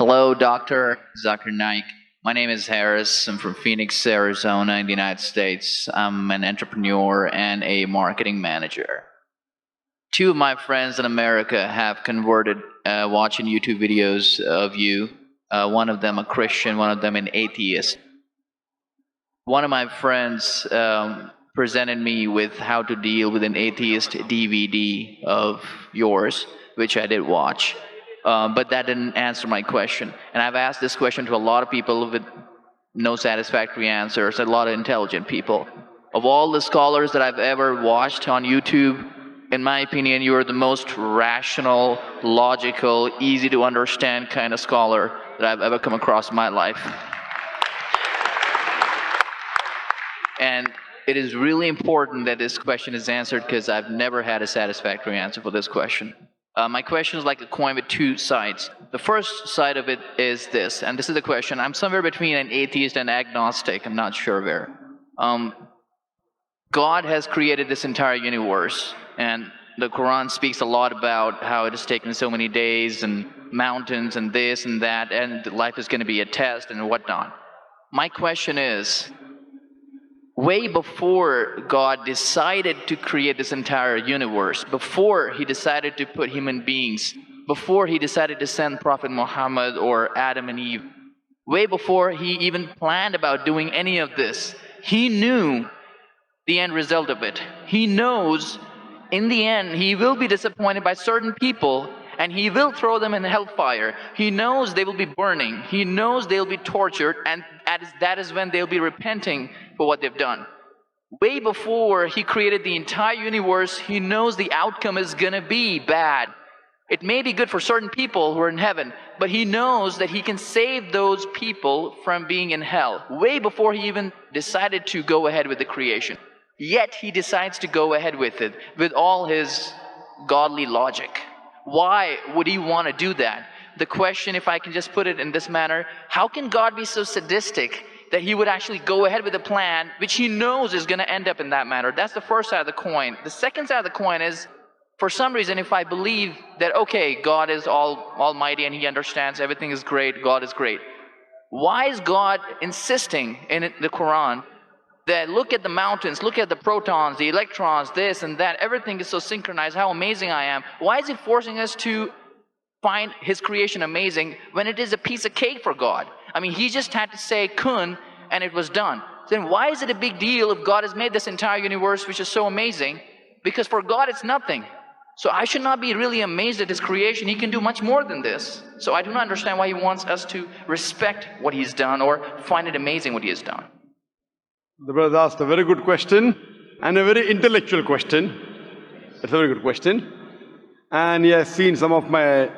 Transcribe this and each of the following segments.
Hello, Dr. Zakir Naik. My name is Harris. I'm from Phoenix, Arizona, in the United States. I'm an entrepreneur and a marketing manager. Two of my friends in America have converted watching YouTube videos of you. One of them a Christian, one of them an atheist. One of my friends presented me with how to deal with an atheist DVD of yours, which I did watch. But that didn't answer my question. And I've asked this question to a lot of people with no satisfactory answers, a lot of intelligent people. Of all the scholars that I've ever watched on YouTube, in my opinion, you are the most rational, logical, easy to understand kind of scholar that I've ever come across in my life. And it is really important that this question is answered because I've never had a satisfactory answer for this question. My question is like a coin with two sides. The first side of it is this, and this is the question. I'm somewhere between an atheist and agnostic. I'm not sure where. God has created this entire universe, and the Quran speaks a lot about how it has taken so many days and mountains and this and that, and life is going to be a test and whatnot. My question is, way before God decided to create this entire universe, before he decided to put human beings, before he decided to send Prophet Muhammad or Adam and Eve, way before he even planned about doing any of this, he knew the end result of it. He knows in the end he will be disappointed by certain people and he will throw them in hellfire. He knows they will be burning. He knows they'll be tortured, and that is when they'll be repenting for what they've done. Way before he created the entire universe, he knows the outcome is gonna be bad. It may be good for certain people who are in heaven, but he knows that he can save those people from being in hell. Way before he even decided to go ahead with the creation. Yet he decides to go ahead with it, with all his godly logic. Why would he want to do that? The question, if I can just put it in this manner, how can God be so sadistic that he would actually go ahead with a plan which he knows is going to end up in that manner? That's the first side of the coin. The second side of the coin is, for some reason, if I believe that, okay, God is almighty and he understands everything is great, God is great. Why is God insisting in the Quran that look at the mountains, look at the protons, the electrons, this and that, everything is so synchronized, how amazing I am. Why is he forcing us to find his creation amazing when it is a piece of cake for God? I mean, he just had to say kun and it was done. Then why is it a big deal if God has made this entire universe which is so amazing? Because for God it's nothing. So I should not be really amazed at his creation. He can do much more than this. So I do not understand why he wants us to respect what he's done or find it amazing what he has done. The brother asked a very good question and a very intellectual question. It's a very good question. And he has seen some of my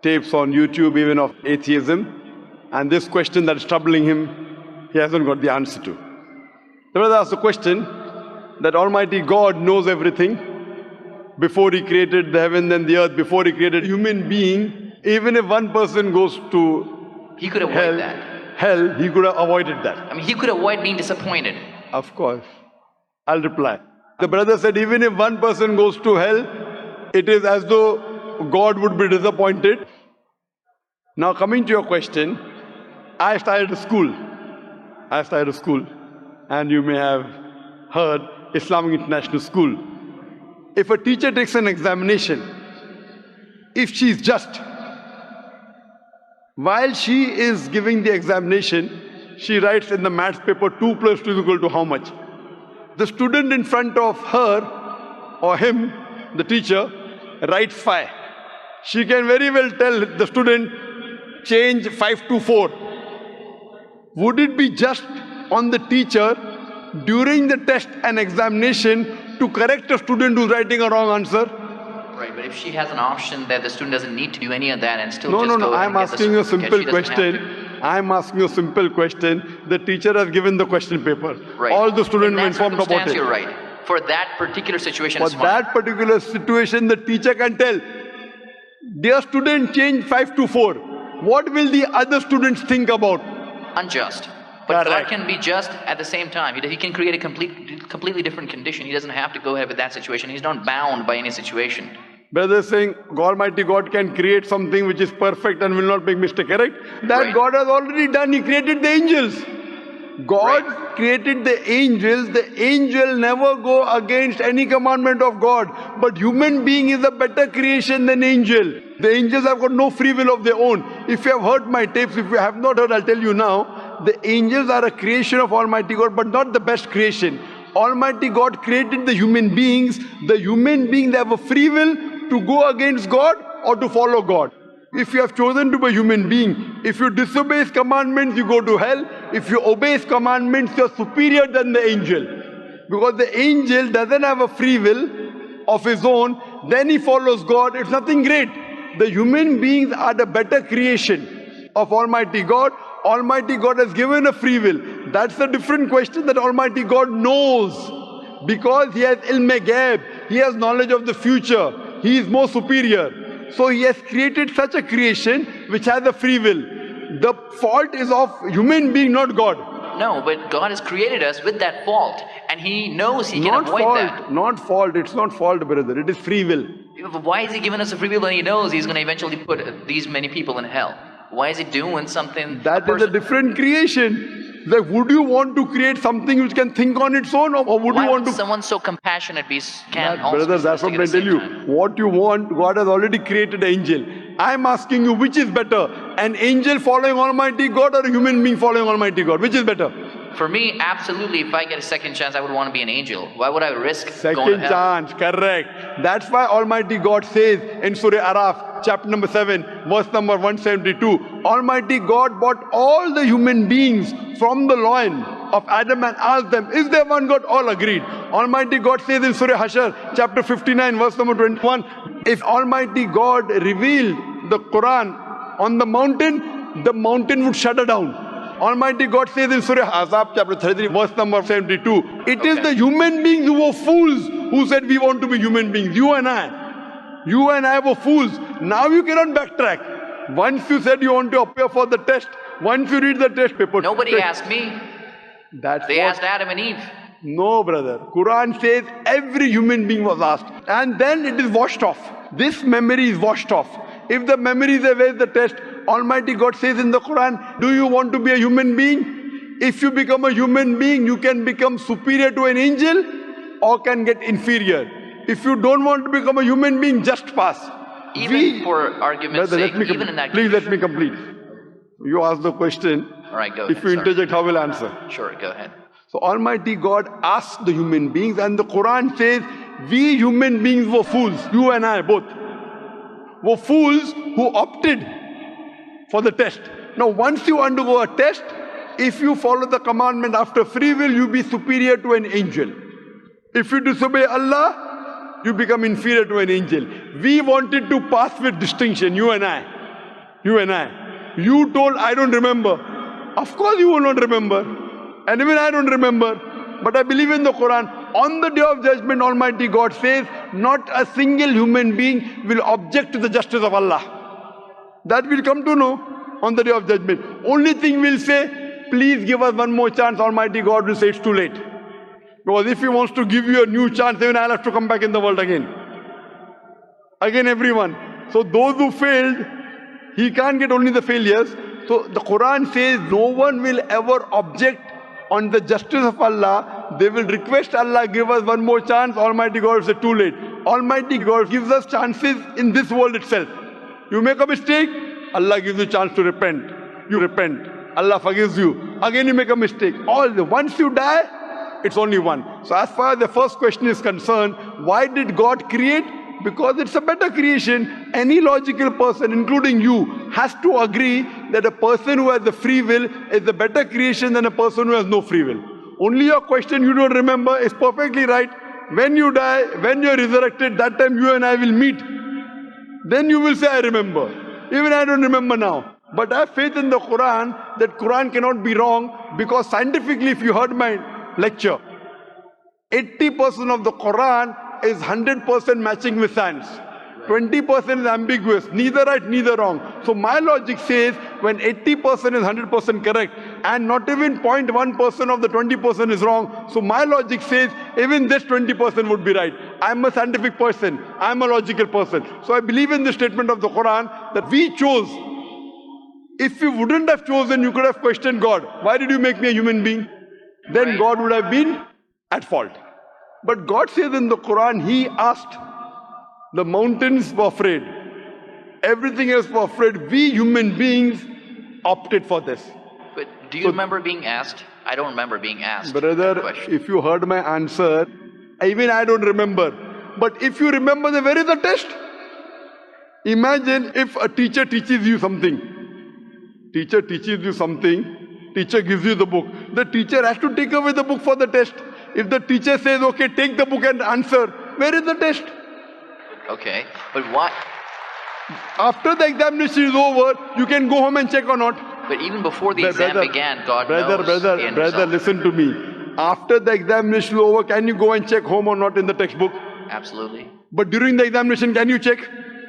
tapes on YouTube, even of atheism. And this question that is troubling him, he hasn't got the answer to. The brother asked the question that Almighty God knows everything before he created the heaven and the earth, before he created human being. Even if one person goes to he could avoid that. Hell, he could have avoided that. I mean, he could avoid being disappointed. Of course. I'll reply. The brother said, even if one person goes to hell, it is as though God would be disappointed. Now coming to your question, I started a school. And you may have heard Islamic International School. If a teacher takes an examination, if she is just, while she is giving the examination, she writes in the maths paper 2 plus 2 is equal to how much? The student in front of her or him, the teacher, writes 5. She can very well tell the student, change 5 to 4. Would it be just on the teacher during the test and examination to correct a student who's writing a wrong answer? Right, but if she has an option that the student doesn't need to do any of that and still No, I'm asking you a simple question. I'm asking you a simple question. The teacher has given the question paper. Right. All the students were informed about it. You're right. For that particular situation, for that particular situation, the teacher can tell, dear student, change 5 to 4. What will the other students think about? Unjust. But God can be just at the same time. He can create a completely different condition. He doesn't have to go ahead with that situation. He's not bound by any situation. Brother is saying Almighty God can create something which is perfect and will not make mistake, correct? That Right. God has already done. He created the angels. God Right. created the angels. The angel never go against any commandment of God. But human being is a better creation than angel. The angels have got no free will of their own. If you have heard my tapes, if you have not heard, I'll tell you now. The angels are a creation of Almighty God, but not the best creation. Almighty God created the human beings. The human beings have a free will to go against God or to follow God. If you have chosen to be a human being, if you disobey His commandments, you go to hell. If you obey His commandments, you are superior than the angel. Because the angel doesn't have a free will of his own, then he follows God. It's nothing great. The human beings are the better creation of Almighty God. Almighty God has given a free will. That's a different question that Almighty God knows. Because He has ilm ghaib, He has knowledge of the future. He is more superior. So He has created such a creation which has a free will. The fault is of human being, not God. No, but God has created us with that fault, and He knows He can Not avoid fault, that. not fault. It's not fault, brother. It is free will. Why is He giving us a free will when He knows He's going to eventually put these many people in hell? Why is He doing something? That is a different creation. Like, would you want to create something which can think on its own, or would Why you want would to? someone so compassionate can That, also brother, be that's what sadistic I at the tell you. same time? What you want, God has already created an angel. I'm asking you, which is better? An angel following Almighty God or a human being following Almighty God? Which is better? For me, absolutely, if I get a second chance, I would want to be an angel. Why would I risk going to Second hell? chance, correct. That's why Almighty God says in Surah Araf, chapter number 7, verse number 172, Almighty God brought all the human beings from the loin of Adam and asked them, is there one God? All agreed. Almighty God says in Surah Hashar, chapter 59, verse number 21, if Almighty God revealed the Quran on the mountain would shudder down. Almighty God says in Surah Ahzab chapter 33 verse number 72, it is the human beings who were fools who said we want to be human beings. You and I were fools. Now you cannot backtrack. Once you said you want to appear for the test, once you read the test paper. Nobody asked me. They asked Adam and Eve. No, brother. Quran says every human being was asked. And then it is washed off. This memory is washed off. If the memory is there, where is the test? Almighty God says in the Quran, do you want to be a human being? If you become a human being, you can become superior to an angel or can get inferior. If you don't want to become a human being, just pass. Even for argument's Brother, sake, even in that please let me condition. complete. You ask the question. All right, go If ahead. you sorry. interject, how will I answer? Sure, go ahead. So Almighty God asked the human beings, and the Quran says, we human beings were fools, you and I both, were fools who opted for the test. Now once you undergo a test, if you follow the commandment after free will, you be superior to an angel. If you disobey Allah, you become inferior to an angel. We wanted to pass with distinction, you and I. You told, I don't remember. Of course you will not remember. And even I don't remember. But I believe in the Quran. On the day of judgment, Almighty God says, not a single human being will object to the justice of Allah. That will come to know on the day of judgment. Only thing we'll say, please give us one more chance. Almighty God will say it's too late. Because if He wants to give you a new chance, then I'll have to come back in the world again. Again, everyone. So those who failed, He can't get only the failures. So the Quran says no one will ever object on the justice of Allah. They will request Allah, give us one more chance. Almighty God will say too late. Almighty God gives us chances in this world itself. You make a mistake, Allah gives you a chance to repent. You repent. Allah forgives you. Again you make a mistake. Once you die, it's only one. So as far as the first question is concerned, why did God create? Because it's a better creation. Any logical person, including you, has to agree that a person who has the free will is a better creation than a person who has no free will. Only your question you don't remember is perfectly right. When you die, when you're resurrected, that time you and I will meet. Then you will say, I remember. Even I don't remember now. But I have faith in the Quran that Quran cannot be wrong, because scientifically, if you heard my lecture, 80% of the Quran is 100% matching with science. 20% is ambiguous, neither right, neither wrong. So my logic says when 80% is 100% correct and not even 0.1% of the 20% is wrong, so my logic says even this 20% would be right. I'm a scientific person. I'm a logical person. So I believe in the statement of the Quran that we chose. If you wouldn't have chosen, you could have questioned God. Why did you make me a human being? Then Right. God would have been at fault. But God says in the Quran, He asked. The mountains were afraid. Everything else was afraid. We human beings opted for this. But do you remember being asked? I don't remember being asked that Brother, question. if you heard my answer, even I don't remember. But if you remember, then where is the test? Imagine if a teacher teaches you something. Teacher teaches you something. Teacher gives you the book. The teacher has to take away the book for the test. If the teacher says, okay, take the book and answer, where is the test? Okay, but why? After the examination is over, you can go home and check or not. But even before the exam began, God brother, knows. Brother, in brother, himself. listen to me. After the examination is over, can you go and check home or not in the textbook? Absolutely. But during the examination, can you check?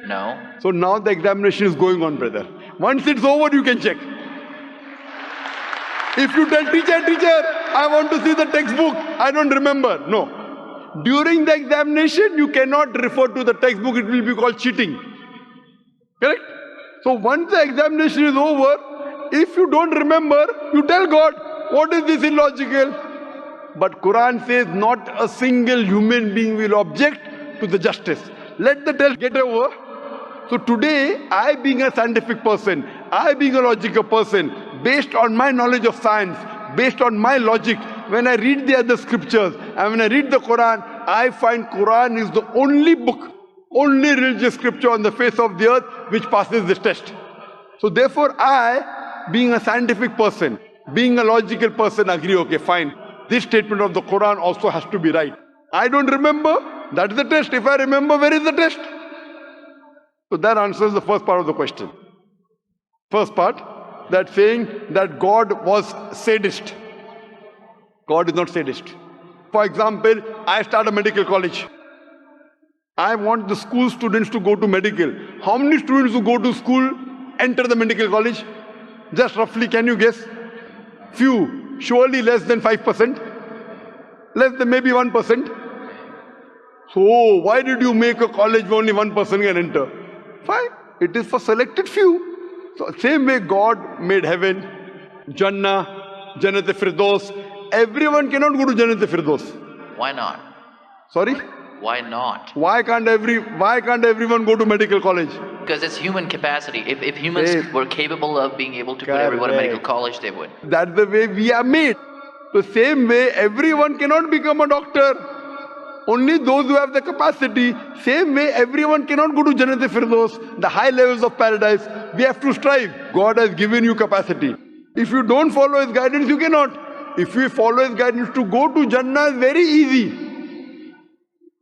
No. So now the examination is going on, brother. Once it's over, you can check. If you tell teacher, I want to see the textbook, I don't remember. No. During the examination, you cannot refer to the textbook, it will be called cheating. Correct? So once the examination is over, if you don't remember, you tell God, what is this illogical? But Quran says not a single human being will object to the justice. Let the test get over. So today, I being a scientific person, I being a logical person, based on my knowledge of science, based on my logic, when I read the other scriptures and when I read the Quran, I find Quran is the only book, only religious scripture on the face of the earth which passes this test. So therefore I, being a scientific person, being a logical person, agree, okay, fine. This statement of the Quran also has to be right. I don't remember, that is the test. If I remember, where is the test? So that answers the first part of the question. First part, that saying that God was sadist. God is not sadist. For example, I start a medical college. I want the school students to go to medical. How many students who go to school enter the medical college? Just roughly, can you guess? Few. Surely less than 5%. Less than maybe 1%. So why did you make a college where only 1% can enter? Fine. It is for selected few. So same way God made heaven, Jannah, Jannat-e-Firdaus. Everyone cannot go to Jannat-e-Firdaus. Why not? Sorry? Why not? Why can't everyone go to medical college? Because it's human capacity. If humans Hey. were capable of being able to put everyone in Correct. medical college, they would. That's the way we are made. The same way everyone cannot become a doctor. Only those who have the capacity. Same way everyone cannot go to Jannat-e-Firdaus, the high levels of paradise. We have to strive. God has given you capacity. If you don't follow His guidance, you cannot. If you follow His guidance to go to Jannah, is very easy.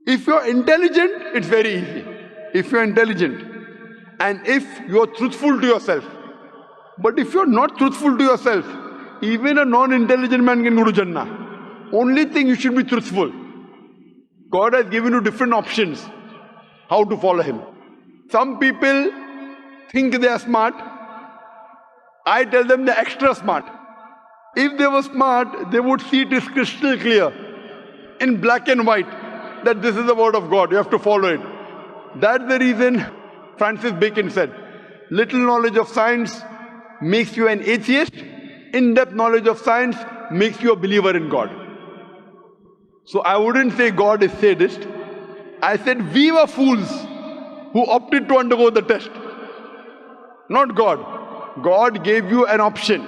If you are intelligent, it's very easy. If you are intelligent and if you are truthful to yourself. But if you are not truthful to yourself, even a non-intelligent man can go to Jannah. Only thing, you should be truthful. God has given you different options how to follow Him. Some people think they are smart. I tell them they're extra smart. If they were smart, they would see it is crystal clear in black and white that this is the word of God. You have to follow it. That's the reason Francis Bacon said, little knowledge of science makes you an atheist. In-depth knowledge of science makes you a believer in God. So I wouldn't say God is sadist. I said we were fools who opted to undergo the test. Not God. God gave you an option.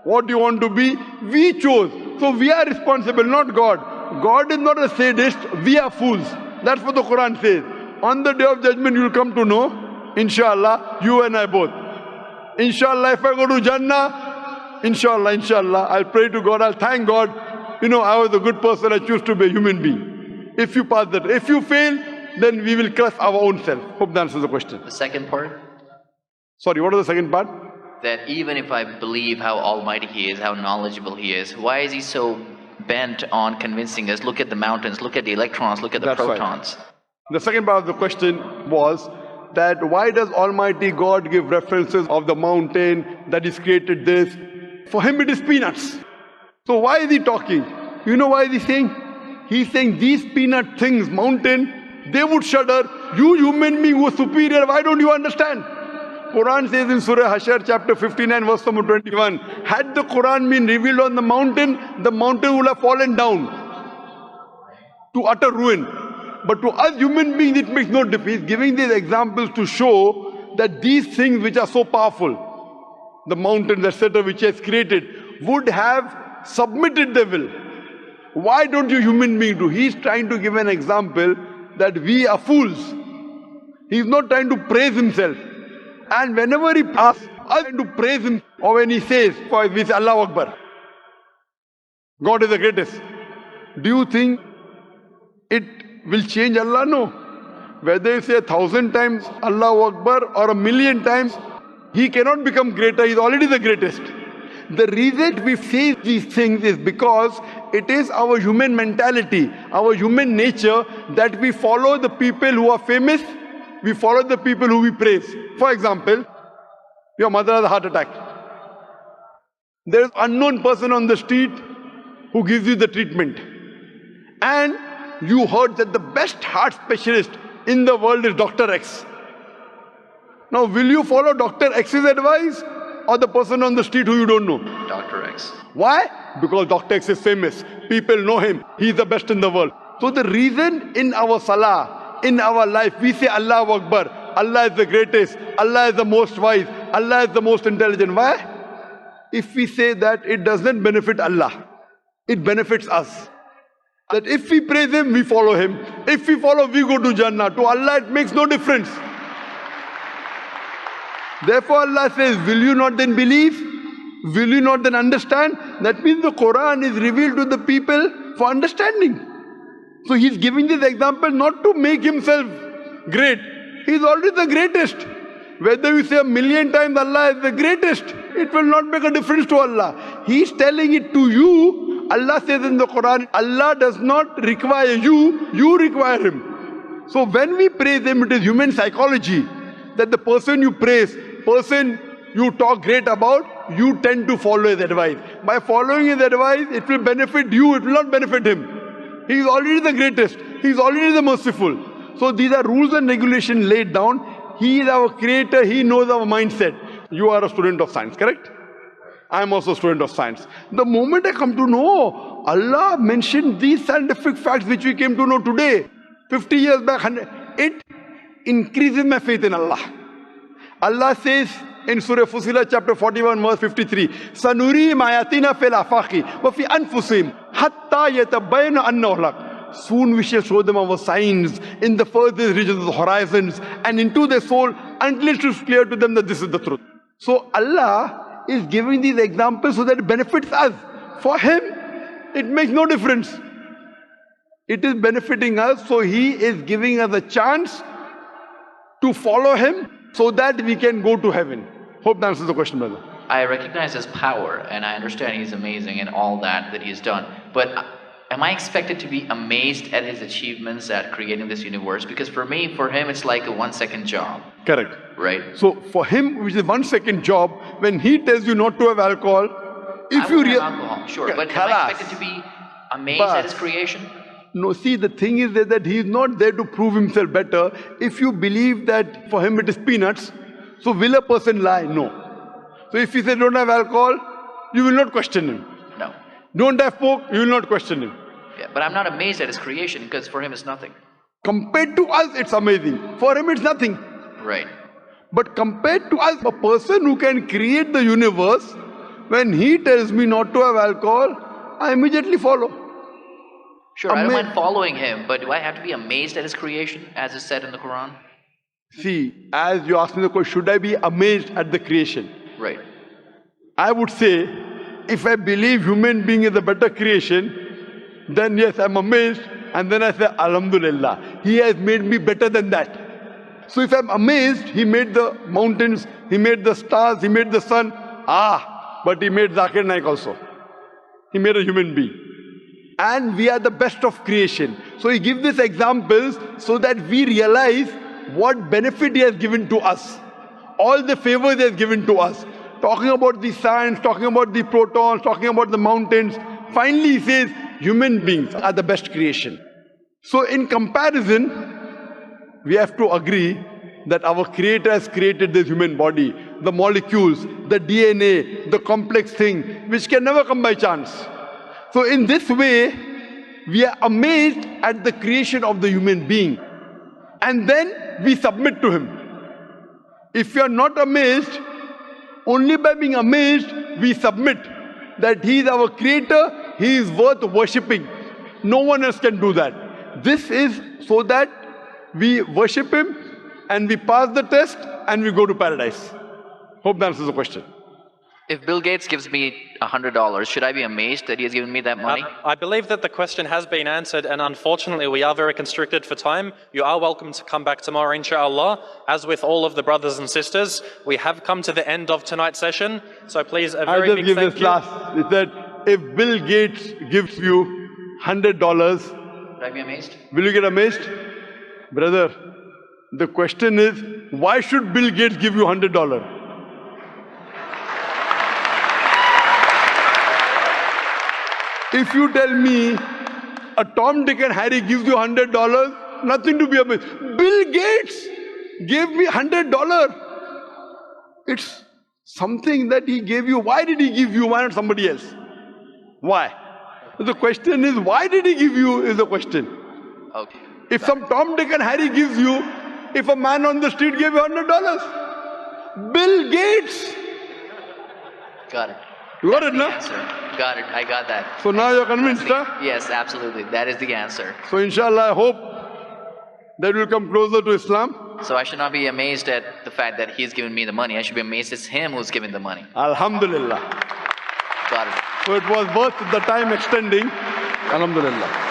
What do you want to be? We chose. So we are responsible, not God. God is not a sadist. We are fools. That's what the Quran says. On the day of judgment, you will come to know, inshallah, you and I both. Inshallah, if I go to Jannah, inshallah, I'll pray to God, I'll thank God. You know, I was a good person, I choose to be a human being. If you pass that, if you fail, then we will curse our own self. Hope that answers the question. The second part, Sorry, what is the second part? that even if I believe how almighty He is, how knowledgeable He is, why is He so bent on convincing us, look at the mountains, look at the electrons, look at the That's right. protons? The second part of the question was that why does Almighty God give references of the mountain, that He's created this? For Him it is peanuts. So why is He talking? You know why is He saying? He's saying these peanut things, mountain, they would shudder. You human being who are superior, why don't you understand? Quran says in Surah Hashar chapter 59 verse number 21, had the Quran been revealed on the mountain would have fallen down to utter ruin. But to us human beings it makes no difference. He's giving these examples to show that these things which are so powerful, the mountains etc. which he has created, would have submitted their will. Why don't you human beings do? He's trying to give an example that we are fools. He's not trying to praise himself. And whenever he asks us to praise him, or when he says, we say Allahu Akbar, God is the greatest. Do you think it will change Allah? No. Whether you say 1,000 times Allahu Akbar or 1,000,000 times, he cannot become greater. He's already the greatest. The reason we say these things is because it is our human mentality, our human nature, that we follow the people who are famous, we follow the people who we praise. For example, your mother has a heart attack. There is an unknown person on the street who gives you the treatment. And you heard that the best heart specialist in the world is Dr. X. Now, will you follow Dr. X's advice or the person on the street who you don't know? Dr. X. Why? Because Dr. X is famous. People know him. He is the best in the world. So the reason in our salah, in our life, we say Allahu Akbar, Allah is the greatest, Allah is the most wise, Allah is the most intelligent. Why? If we say that, it doesn't benefit Allah. It benefits us. That if we praise him, we follow him. If we follow, we go to Jannah. To Allah, it makes no difference. Therefore, Allah says, will you not then believe? Will you not then understand? That means the Quran is revealed to the people for understanding. So he's giving this example not to make himself great. He's already the greatest. Whether you say 1,000,000 times Allah is the greatest, it will not make a difference to Allah. He's telling it to you. Allah says in the Quran, Allah does not require you, you require him. So when we praise him, it is human psychology that the person you praise, person you talk great about, you tend to follow his advice. By following his advice, it will benefit you, it will not benefit him. He is already the greatest. He is already the merciful. So these are rules and regulations laid down. He is our creator. He knows our mindset. You are a student of science, correct? I am also a student of science. The moment I come to know, Allah mentioned these scientific facts which we came to know today, 50 years back, it increases my faith in Allah. Allah says in Surah Fussilat chapter 41 verse 53, Sanuri mayatina fil afaqi wa fi anfusihim hatta yatabayyana annahu al-haq. Soon we shall show them our signs in the furthest regions of the horizons and into their soul until it is clear to them that this is the truth. So Allah is giving these examples so that it benefits us. For him, it makes no difference. It is benefiting us, so he is giving us a chance to follow him so that we can go to heaven. Hope that answers the question, brother. I recognize his power and I understand he's amazing and all that he's done. But am I expected to be amazed at his achievements at creating this universe? Because for him, it's like a 1-second job. Correct. Right? So for him, which is 1-second job, when he tells you not to have alcohol, if you have alcohol, sure. But am I expected to be amazed at his creation? No, see, the thing is that he is not there to prove himself better. If you believe that for him it is peanuts, so will a person lie? No. So if he says don't have alcohol, you will not question him. No. Don't have pork, you will not question him. Yeah, but I'm not amazed at his creation because for him it's nothing. Compared to us, it's amazing. For him, it's nothing. Right. But compared to us, a person who can create the universe, when he tells me not to have alcohol, I immediately follow. Sure, I don't mind following him, but do I have to be amazed at his creation, as is said in the Quran? See, as you asked me the question, should I be amazed at the creation? Right. I would say, if I believe human being is a better creation, then yes, I'm amazed, and then I say, Alhamdulillah, he has made me better than that. So if I'm amazed, he made the mountains, he made the stars, he made the sun, but he made Zakir Naik also. He made a human being. And we are the best of creation. So he gives these examples so that we realize what benefit he has given to us. All the favors he has given to us. Talking about the science, talking about the protons, talking about the mountains. Finally he says, human beings are the best creation. So in comparison, we have to agree that our Creator has created this human body, the molecules, the DNA, the complex thing, which can never come by chance. So in this way, we are amazed at the creation of the human being. And then we submit to Him. If you are not amazed, only by being amazed, we submit that He is our Creator, He is worth worshipping. No one else can do that. This is so that we worship Him and we pass the test and we go to paradise. Hope that answers the question. If Bill Gates gives me $100, should I be amazed that he has given me that money? I believe that the question has been answered, and unfortunately we are very constricted for time. You are welcome to come back tomorrow, inshallah. As with all of the brothers and sisters, we have come to the end of tonight's session. So please, a very big thank you. I'll just give this last. It said, if Bill Gates gives you $100, Should I be amazed? will you get amazed? Brother, the question is, why should Bill Gates give you $100? If you tell me a Tom, Dick and Harry gives you $100, nothing to be amazed. Bill Gates gave me $100. It's something that he gave you. Why did he give you? Why not somebody else? Why? The question is, why did he give you is the question. Okay. If some Tom, Dick and Harry gives you, if a man on the street gave you $100, Bill Gates. Got it. You got it, The no? answer. Got it. I got that. So now you're convinced, huh? Yes, absolutely. That is the answer. So inshallah, I hope that we'll come closer to Islam. So I should not be amazed at the fact that he's given me the money. I should be amazed it's him who's giving the money. Alhamdulillah. Got it. So it was worth the time extending. Alhamdulillah.